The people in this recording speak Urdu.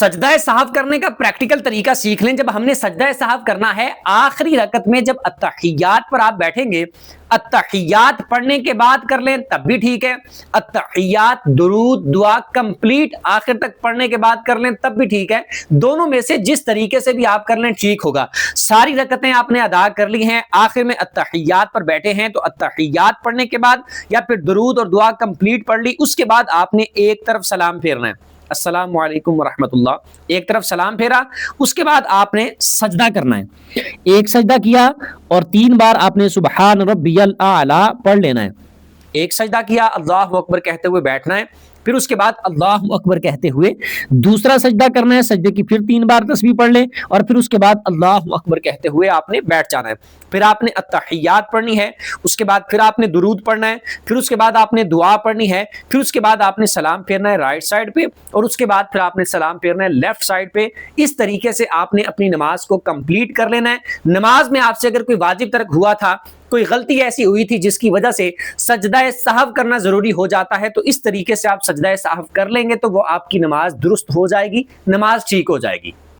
سجدہ سہو کرنے کا پریکٹیکل طریقہ سیکھ لیں. جب ہم نے سجدہ سہو کرنا ہے آخری رکعت میں، جب التحیات پر آپ بیٹھیں گے، التحیات پڑھنے کے بعد کر لیں تب بھی ٹھیک ہے، التحیات درود دعا کمپلیٹ آخر تک پڑھنے کے بعد کر لیں تب بھی ٹھیک ہے. دونوں میں سے جس طریقے سے بھی آپ کر لیں ٹھیک ہوگا. ساری رکعتیں آپ نے ادا کر لی ہیں، آخر میں التحیات پر بیٹھے ہیں تو التحیات پڑھنے کے بعد یا پھر درود اور دعا کمپلیٹ پڑھ لی، اس کے بعد آپ نے ایک طرف سلام پھیرنا ہے، السلام علیکم ورحمۃ اللہ، ایک طرف سلام پھیرا، اس کے بعد آپ نے سجدہ کرنا ہے. ایک سجدہ کیا اور 3 بار آپ نے سبحان ربی الاعلی پڑھ لینا ہے. ایک سجدہ کیا، اللہ اکبر کہتے ہوئے بیٹھنا ہے، پھر اس کے بعد اللہ اکبر کہتے ہوئے دوسرا سجدہ کرنا ہے، سجدے کی پھر 3 بار تسبیح پڑھ لیں اور پھر اس کے بعد اللہ اکبر کہتے ہوئے آپ نے بیٹھ جانا ہے. پھر آپ نے التحیات پڑھنی ہے، اس کے بعد پھر آپ نے درود پڑھنا ہے، پھر اس کے بعد آپ نے دعا پڑھنی ہے، پھر اس کے بعد آپ نے سلام پھیرنا ہے رائٹ سائڈ پہ اور اس کے بعد پھر آپ نے سلام پھیرنا ہے لیفٹ سائڈ پہ. اس طریقے سے آپ نے اپنی نماز کو کمپلیٹ کر لینا ہے. نماز میں آپ سے اگر کوئی واجب ترک ہوا تھا، کوئی غلطی ایسی ہوئی تھی جس کی وجہ سے سجدہ سہو کرنا ضروری ہو جاتا ہے، تو اس طریقے سے آپ سجدہ سہو کر لیں گے تو وہ آپ کی نماز درست ہو جائے گی، نماز ٹھیک ہو جائے گی.